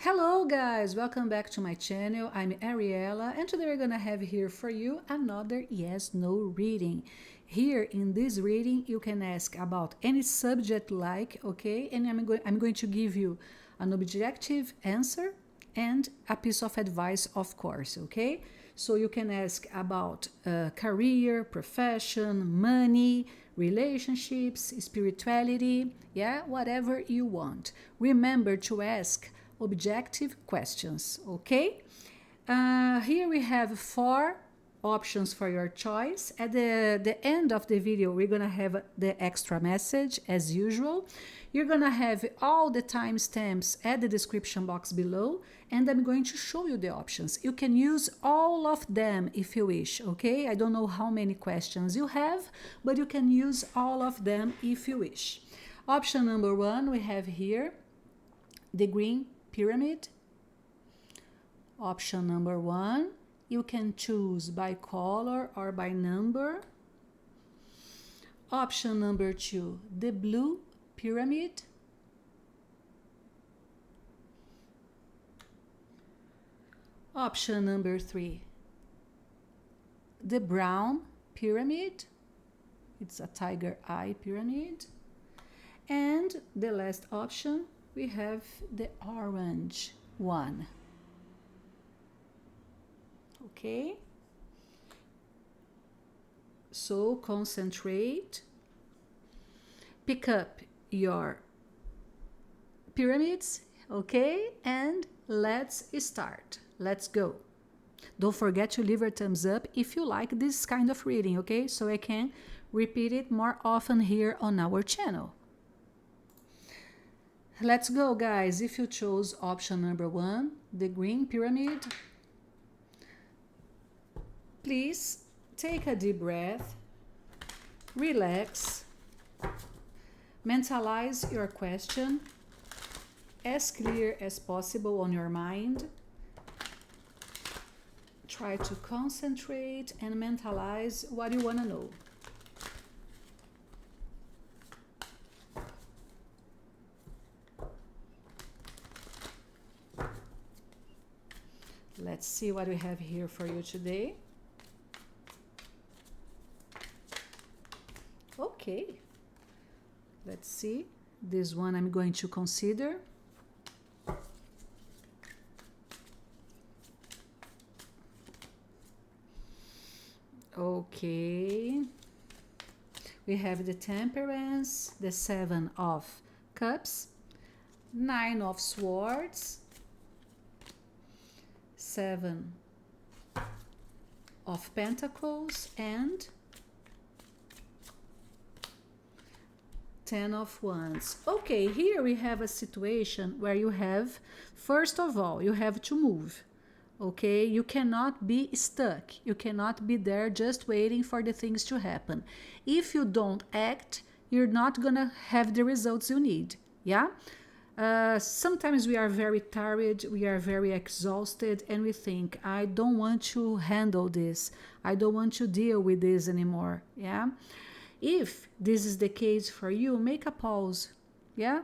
Hello guys, welcome back to my channel. I'm Ariella and today we're gonna have here for you another yes/no reading. Here in this reading you can ask about any subject like, okay, and I'm going to give you an objective answer and a piece of advice, of course, okay? So you can ask about career, profession, money, relationships, spirituality, yeah, whatever you want. Remember to ask objective questions, okay? Here we have 4 options for your choice. At the end of the video, we're gonna have the extra message as usual. You're gonna have all the timestamps at the description box below, and I'm going to show you the options. You can use all of them if you wish, okay? I don't know how many questions you have, but you can use all of them if you wish. Option number 1, we have here the green pyramid. Option number 1, you can choose by color or by number. Option number 2, the blue pyramid. Option number 3, the brown pyramid. It's a tiger eye pyramid. And the last option, we have the orange one. Okay? So concentrate, pick up your pyramids, okay? And let's start. Let's go. Don't forget to leave a thumbs up if you like this kind of reading, okay? So I can repeat it more often here on our channel. Let's go, guys. If you chose option number 1, the green pyramid, please take a deep breath, relax, mentalize your question as clear as possible on your mind. Try to concentrate and mentalize what you want to know. Let's see what we have here for you today. Okay, let's see. This one I'm going to consider. Okay, we have the Temperance, the 7 of Cups, 9 of Swords, 7 of Pentacles, and 10 of Wands. Okay, here we have a situation where you have, first of all, you have to move. Okay, you cannot be stuck. You cannot be there just waiting for the things to happen. If you don't act, you're not gonna have the results you need. Yeah. Sometimes we are very tired, we are very exhausted, and we think, I don't want to handle this. I don't want to deal with this anymore. Yeah. If this is the case for you, make a pause. Yeah.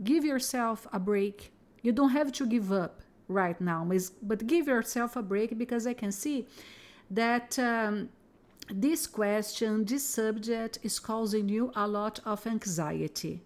Give yourself a break. You don't have to give up right now, but give yourself a break, because I can see that this question, this subject is causing you a lot of anxiety.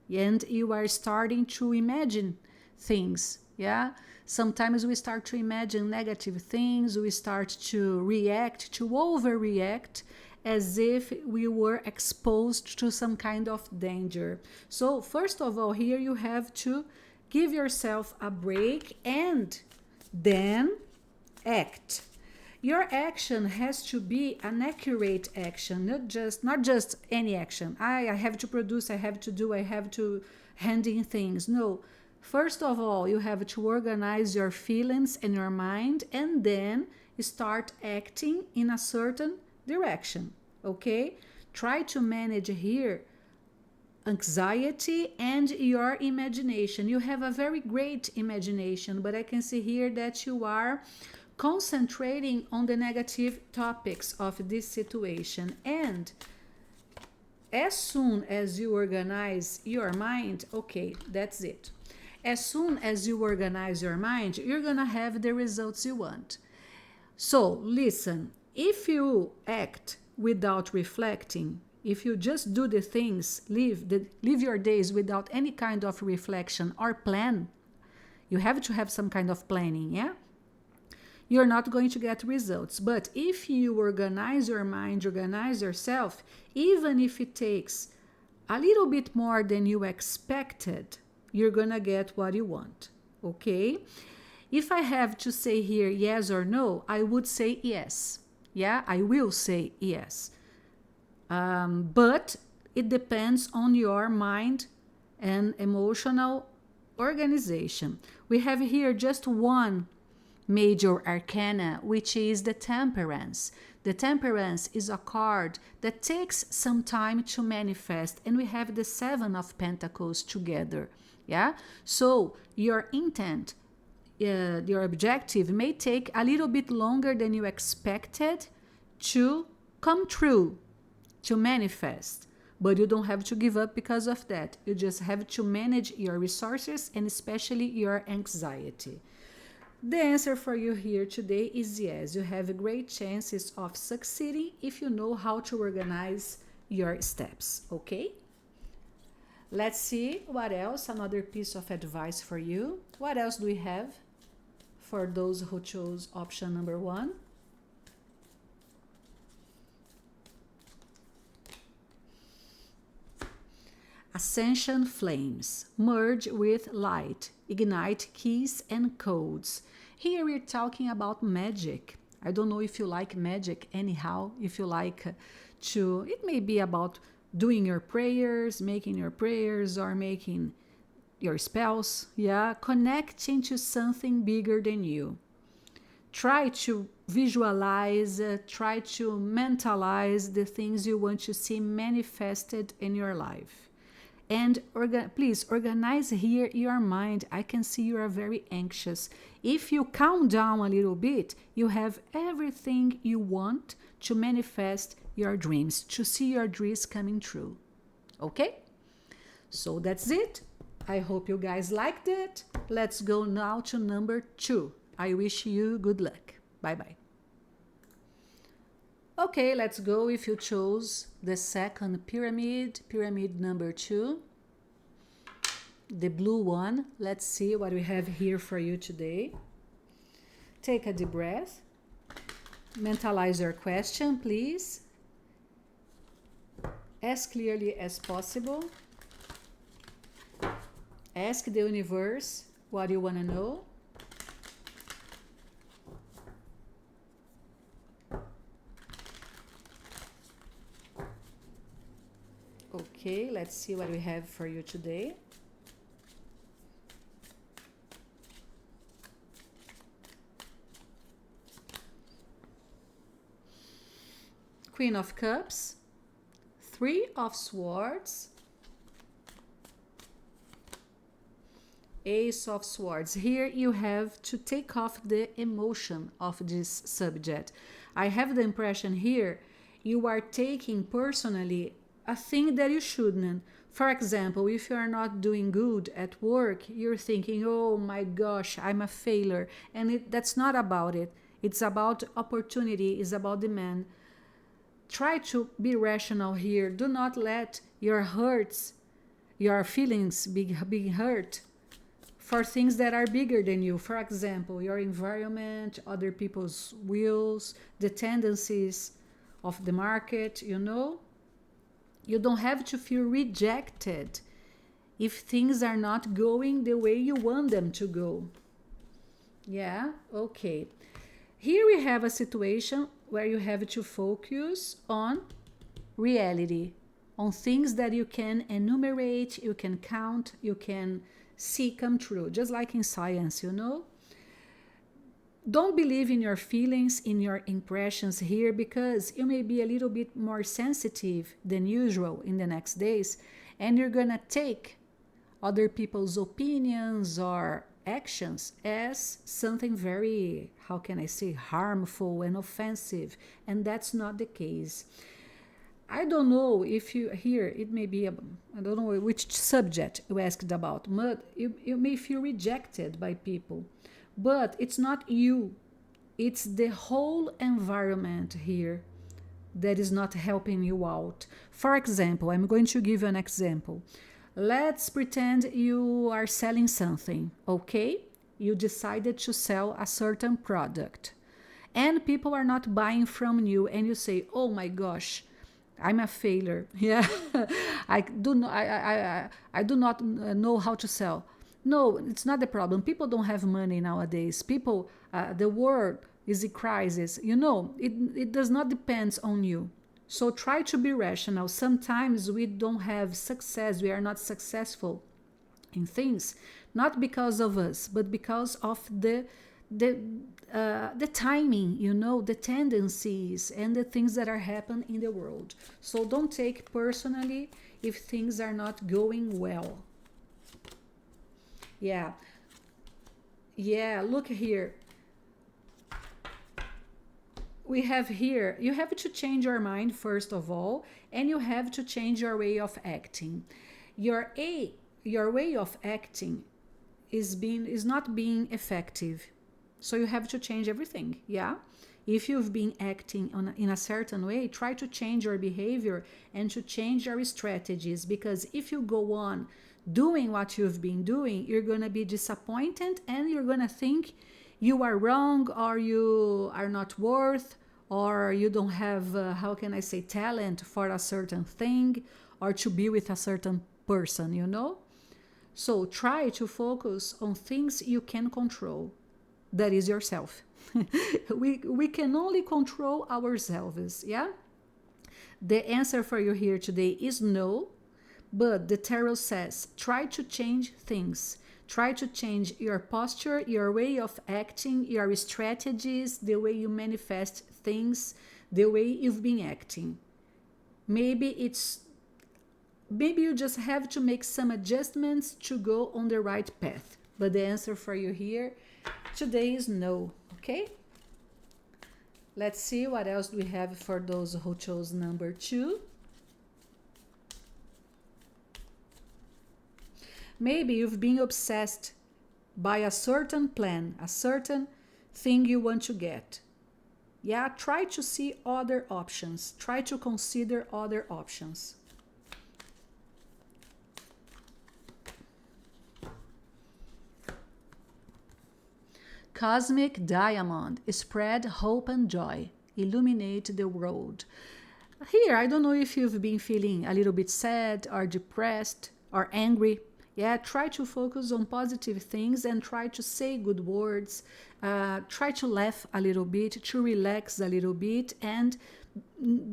And you are starting to imagine things, yeah? Sometimes we start to imagine negative things, we start to react, to overreact, as if we were exposed to some kind of danger. So first of all, here you have to give yourself a break and then act. Your action has to be an accurate action, not just any action. I have to produce, I have to do, I have to hand in things. No. First of all, you have to organize your feelings and your mind, and then start acting in a certain direction. Okay? Try to manage here anxiety and your imagination. You have a very great imagination, but I can see here that you are concentrating on the negative topics of this situation. And as soon as you organize your mind, okay, that's it. as soon as you organize your mind, you're going to have the results you want. So listen, if you act without reflecting, if you just do the things, live your days without any kind of reflection or plan, you have to have some kind of planning, yeah? You're not going to get results. But if you organize your mind, organize yourself, even if it takes a little bit more than you expected, you're going to get what you want, okay? If I have to say here yes or no, I would say yes. Yeah, I will say yes. But it depends on your mind and emotional organization. We have here just one major arcana, which is the Temperance. The Temperance is a card that takes some time to manifest, and we have the Seven of Pentacles together. Yeah, so your intent, your objective may take a little bit longer than you expected to come true, to manifest. But you don't have to give up because of that. You just have to manage your resources and especially your anxiety. The answer for you here today is yes. You have great chances of succeeding if you know how to organize your steps, okay? Let's see what else, another piece of advice for you. What else do we have for those who chose option number 1? Ascension flames, merge with light, ignite keys and codes. Here we're talking about magic. I don't know if you like magic anyhow, if you like to, it may be about doing your prayers, making your prayers, or making your spells, yeah, connecting to something bigger than you. Try to visualize, try to mentalize the things you want to see manifested in your life. And please organize here your mind. I can see you are very anxious. If you calm down a little bit, you have everything you want to manifest your dreams, to see your dreams coming true. Okay? So that's it. I hope you guys liked it. Let's go now to number 2. I wish you good luck. Bye-bye. Okay, let's go if you chose the second pyramid, pyramid number 2, the blue one. Let's see what we have here for you today. Take a deep breath. Mentalize your question, please. As clearly as possible. Ask the universe what you want to know. Okay, let's see what we have for you today. Queen of Cups, 3 of Swords, Ace of Swords. Here you have to take off the emotion of this subject. I have the impression here you are taking personally a thing that you shouldn't. For example, if you are not doing good at work, you're thinking, oh my gosh, I'm a failure. And that's not about it. It's about opportunity, it's about demand. Try to be rational here. Do not let your hurts, your feelings be hurt for things that are bigger than you. For example, your environment, other people's wills, the tendencies of the market, you know. You don't have to feel rejected if things are not going the way you want them to go. Yeah, okay. Here we have a situation where you have to focus on reality, on things that you can enumerate, you can count, you can see come true, just like in science, you know. Don't believe in your feelings, in your impressions here, because you may be a little bit more sensitive than usual in the next days, and you're gonna take other people's opinions or actions as something very, how can I say, harmful and offensive, and that's not the case. I don't know if you here, it may be, I don't know which subject you asked about, but you may feel rejected by people. But it's not you, it's the whole environment here that is not helping you out. For example, I'm going to give you an example. Let's pretend you are selling something, okay? You decided to sell a certain product and people are not buying from you, and you say, oh my gosh, I'm a failure. Yeah, I do not know how to sell. No, it's not the problem. People don't have money nowadays. People, the world is a crisis. You know, it does not depend on you. So try to be rational. Sometimes we don't have success. We are not successful in things, not because of us, but because of the the timing, you know, the tendencies and the things that are happening in the world. So don't take personally if things are not going well. Yeah, yeah. Look here. We have here, you have to change your mind first of all, and you have to change your way of acting. Your way of acting is not being effective. So you have to change everything. Yeah. If you've been acting in a certain way, try to change your behavior and to change your strategies, because if you go on doing what you've been doing, you're going to be disappointed and you're going to think you are wrong, or you are not worth, or you don't have, how can I say, talent for a certain thing, or to be with a certain person, you know? So try to focus on things you can control. That is yourself. we can only control ourselves, yeah? The answer for you here today is no, but the tarot says try to change things. Try to change your posture, your way of acting, your strategies, the way you manifest things, the way you've been acting. Maybe you just have to make some adjustments to go on the right path. But the answer for you here today is no, okay? Let's see what else we have for those who chose number 2. Maybe you've been obsessed by a certain plan, a certain thing you want to get. Yeah, try to see other options. Try to consider other options. Cosmic diamond, spread hope and joy, illuminate the world. Here, I don't know if you've been feeling a little bit sad or depressed or angry. Yeah, try to focus on positive things and try to say good words. Try to laugh a little bit, to relax a little bit, and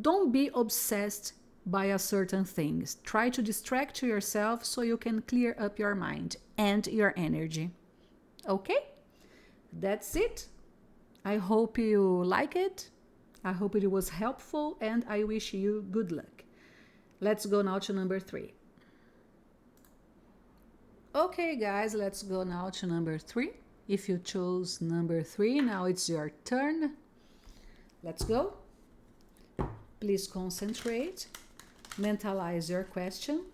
don't be obsessed by a certain thing. Try to distract yourself so you can clear up your mind and your energy. Okay? That's it. I hope you like it. I hope it was helpful, and I wish you good luck. Let's go now to number 3. Okay, guys, let's go now to number 3. If you chose number 3, now it's your turn. Let's go. Please concentrate. Mentalize your question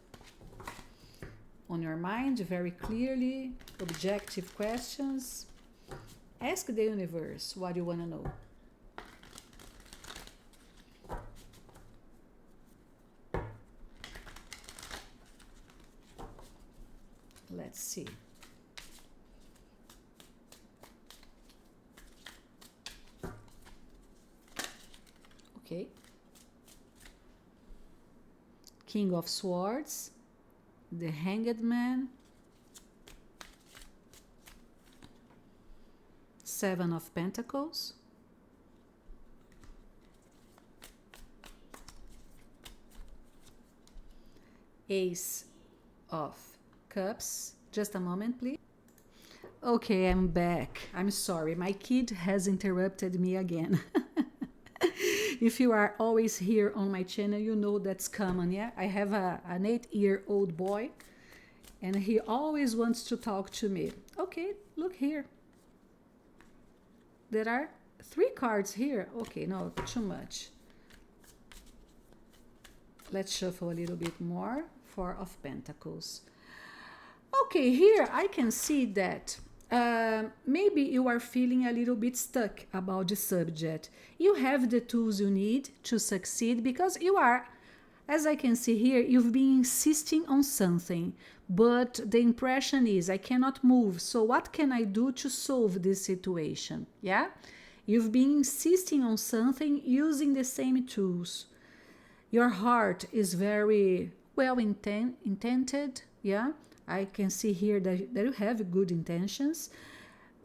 on your mind very clearly. Objective questions. Ask the universe what you want to know. Let's see. Okay. King of Swords, the Hanged Man, 7 of Pentacles, Ace of Cups. Just a moment, please. Okay, I'm back. I'm sorry, my kid has interrupted me again. If you are always here on my channel, you know that's common, yeah? I have an 8-year-old boy, and he always wants to talk to me. Okay, look here. There are 3 cards here. Okay, no, too much. Let's shuffle a little bit more. Four of Pentacles. Okay, here I can see that maybe you are feeling a little bit stuck about the subject. You have the tools you need to succeed because you are, as I can see here, you've been insisting on something, but the impression is I cannot move. So what can I do to solve this situation? Yeah? You've been insisting on something using the same tools. Your heart is very well intended. Yeah? I can see here that you have good intentions.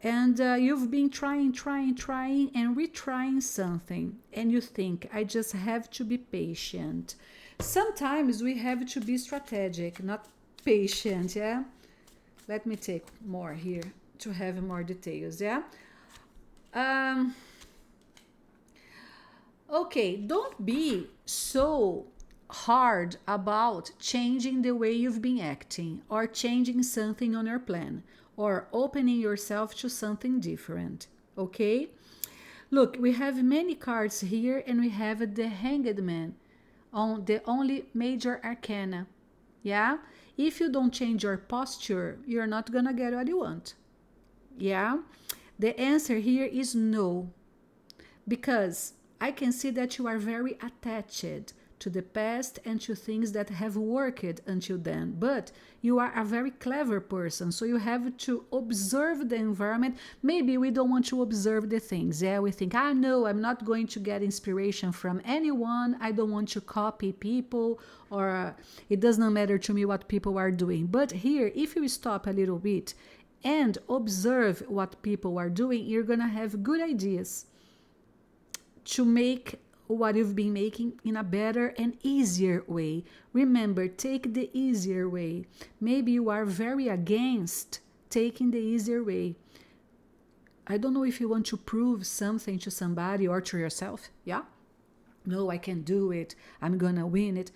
And you've been trying, and retrying something. And you think, I just have to be patient. Sometimes we have to be strategic, not patient, yeah? Let me take more here to have more details, yeah? Okay, don't be so hard about changing the way you've been acting or changing something on your plan or opening yourself to something different, okay? Look, we have many cards here and we have the Hanged Man on the only major arcana, yeah? If you don't change your posture, you're not gonna get what you want, yeah? The answer here is no, because I can see that you are very attached to the past and to things that have worked until then. But you are a very clever person, so you have to observe the environment. Maybe we don't want to observe the things. Yeah, we think, no, I'm not going to get inspiration from anyone. I don't want to copy people, or it does not matter to me what people are doing. But here, if you stop a little bit and observe what people are doing, you're going to have good ideas to make what you've been making in a better and easier way. Remember, take the easier way. Maybe you are very against taking the easier way. I don't know if you want to prove something to somebody or to yourself. Yeah? No, I can do it. I'm gonna win it.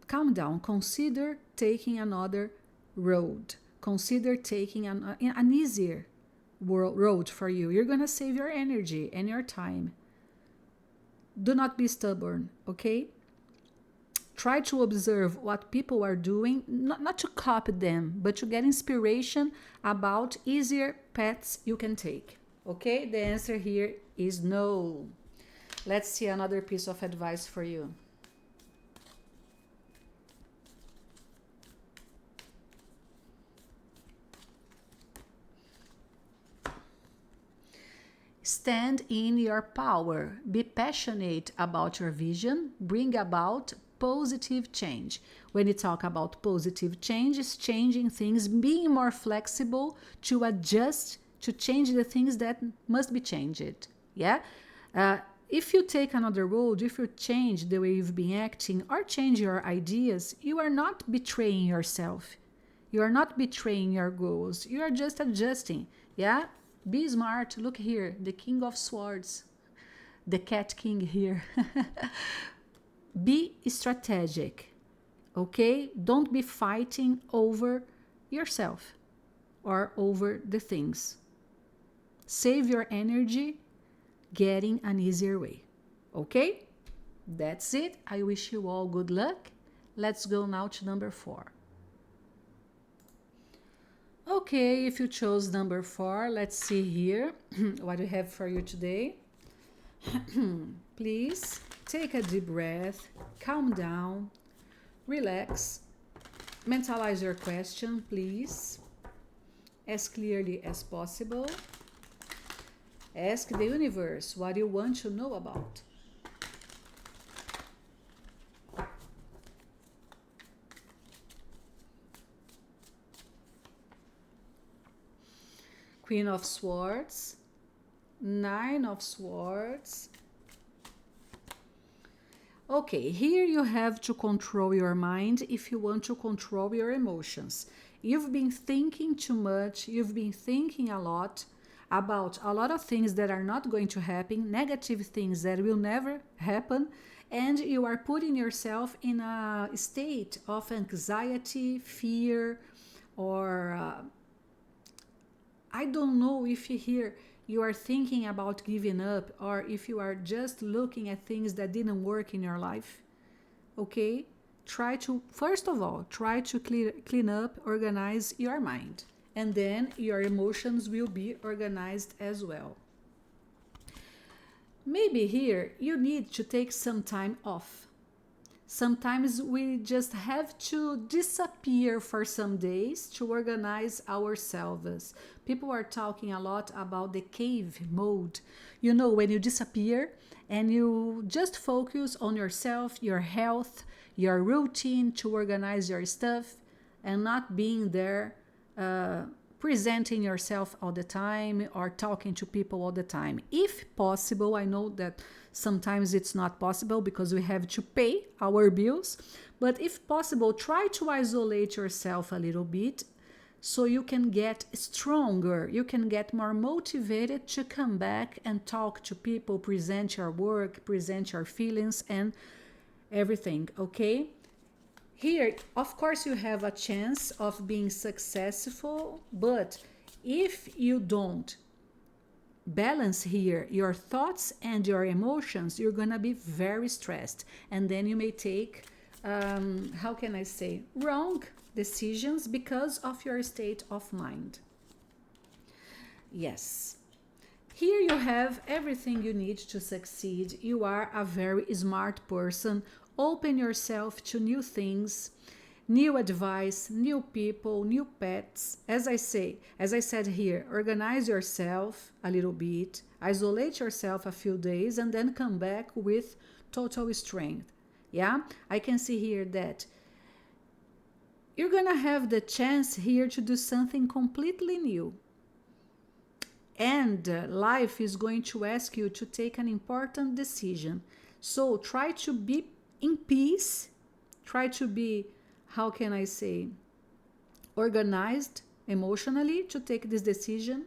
Calm down. Consider taking another road. Consider taking an easier road for you. You're gonna save your energy and your time. Do not be stubborn, okay? Try to observe what people are doing, not to copy them, but to get inspiration about easier paths you can take, okay? The answer here is no. Let's see another piece of advice for you. Stand in your power. Be passionate about your vision. Bring about positive change. When you talk about positive change, it's changing things, being more flexible to adjust, to change the things that must be changed. Yeah? If you take another road, if you change the way you've been acting or change your ideas, you are not betraying yourself. You are not betraying your goals. You are just adjusting. Yeah? Be smart. Look here, the King of Swords, the Cat King here. Be strategic, okay? Don't be fighting over yourself or over the things. Save your energy getting an easier way, okay? That's it. I wish you all good luck. Let's go now to number 4. Okay, if you chose number 4, let's see here what we have for you today. Please take a deep breath, calm down, relax, mentalize your question, please, as clearly as possible. Ask the universe what you want to know about. Queen of Swords, 9 of Swords. Okay, here you have to control your mind if you want to control your emotions. You've been thinking too much, you've been thinking a lot about a lot of things that are not going to happen, negative things that will never happen, and you are putting yourself in a state of anxiety, fear, or I don't know if here you are thinking about giving up or if you are just looking at things that didn't work in your life. Okay? Try to, first of all, try to clean up, organize your mind. And then your emotions will be organized as well. Maybe here you need to take some time off. Sometimes we just have to disappear for some days to organize ourselves. People are talking a lot about the cave mode. You know, when you disappear and you just focus on yourself, your health, your routine to organize your stuff and not being there presenting yourself all the time or talking to people all the time. If possible, I know that sometimes it's not possible because we have to pay our bills, but if possible, try to isolate yourself a little bit so you can get stronger, you can get more motivated to come back and talk to people, present your work, present your feelings and everything, okay? Here, of course, you have a chance of being successful, but if you don't balance here your thoughts and your emotions, you're gonna be very stressed, and then you may take, how can I say, wrong decisions because of your state of mind. Yes. Here you have everything you need to succeed. You are a very smart person. Open yourself to new things, new advice, new people, new pets. As I said here, organize yourself a little bit, isolate yourself a few days, and then come back with total strength. Yeah, I can see here that you're gonna have the chance here to do something completely new. And life is going to ask you to take an important decision. So try to be in peace, try to be, how can I say, organized emotionally to take this decision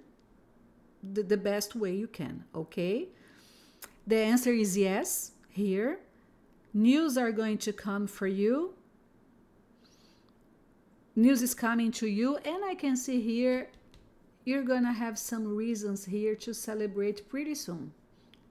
the best way you can, okay? The answer is yes here. News are going to come for you. News is coming to you, and I can see here you're gonna have some reasons here to celebrate pretty soon.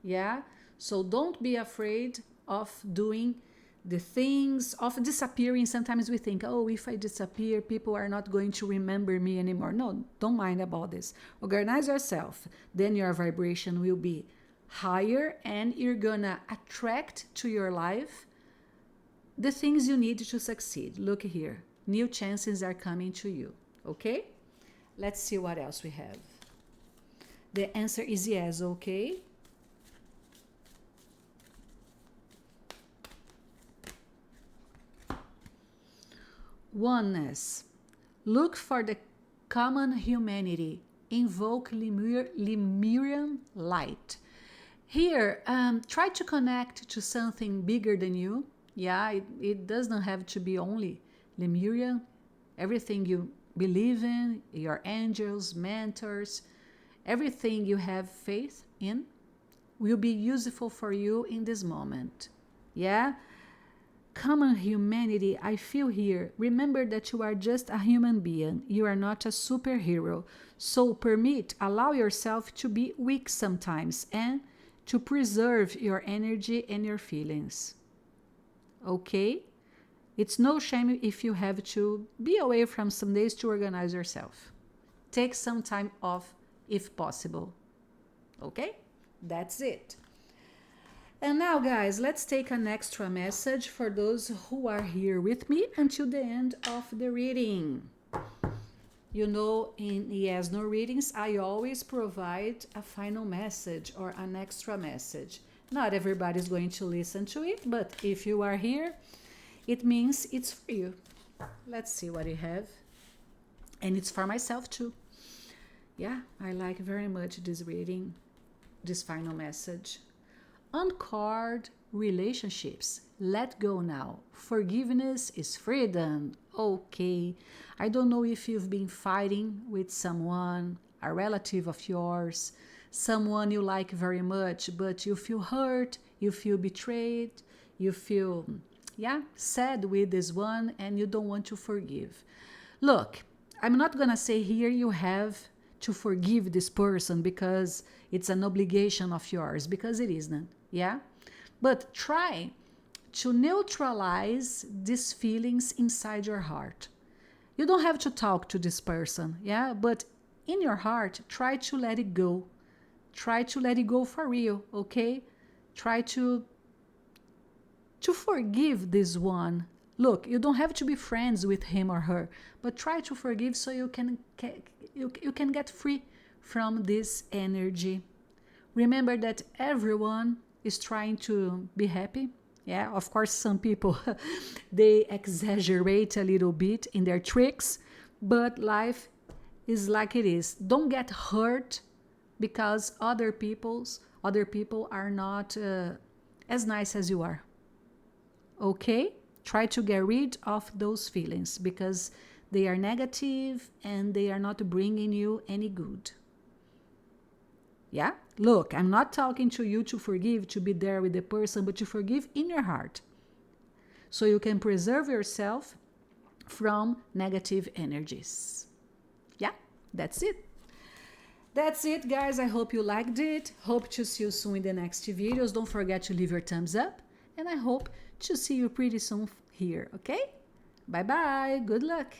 Yeah? So don't be afraid of doing the things, of disappearing. Sometimes we think, oh, if I disappear, people are not going to remember me anymore. No, don't mind about this. Organize yourself. Then your vibration will be higher and you're gonna attract to your life the things you need to succeed. Look here. New chances are coming to you. Okay? Let's see what else we have. The answer is yes, okay? Oneness. Look for the common humanity. Invoke Lemurian light. Here, try to connect to something bigger than you. Yeah, it doesn't have to be only Lemurian. Everything you believe in, your angels, mentors, everything you have faith in will be useful for you in this moment. Yeah? Common humanity, I feel here. Remember that you are just a human being. You are not a superhero. So allow yourself to be weak sometimes and to preserve your energy and your feelings. Okay? It's no shame if you have to be away from some days to organize yourself. Take some time off if possible. Okay? That's it. And now, guys, let's take an extra message for those who are here with me until the end of the reading. You know, in yes, no readings, I always provide a final message or an extra message. Not everybody is going to listen to it, but if you are here, it means it's for you. Let's see what you have. And it's for myself too. Yeah, I like very much this reading, this final message. Uncard relationships. Let go now. Forgiveness is freedom. Okay. I don't know if you've been fighting with someone, a relative of yours, someone you like very much, but you feel hurt, you feel betrayed, you feel, sad with this one and you don't want to forgive. Look, I'm not gonna say here you have to forgive this person because it's an obligation of yours, because it isn't. Yeah, but try to neutralize these feelings inside your heart. You don't have to talk to this person, yeah? But in your heart, try to let it go. Try to let it go for real, okay? Try to forgive this one. Look, you don't have to be friends with him or her, but try to forgive so you can get free from this energy. Remember that everyone is trying to be happy. Yeah, of course, some people, they exaggerate a little bit in their tricks, but life is like it is. Don't get hurt because other people are not as nice as you are. Okay? Try to get rid of those feelings because they are negative and they are not bringing you any good. Yeah? Look, I'm not talking to you to forgive, to be there with the person, but to forgive in your heart. So you can preserve yourself from negative energies. Yeah, that's it. That's it, guys. I hope you liked it. Hope to see you soon in the next videos. Don't forget to leave your thumbs up. And I hope to see you pretty soon here, okay? Bye-bye. Good luck.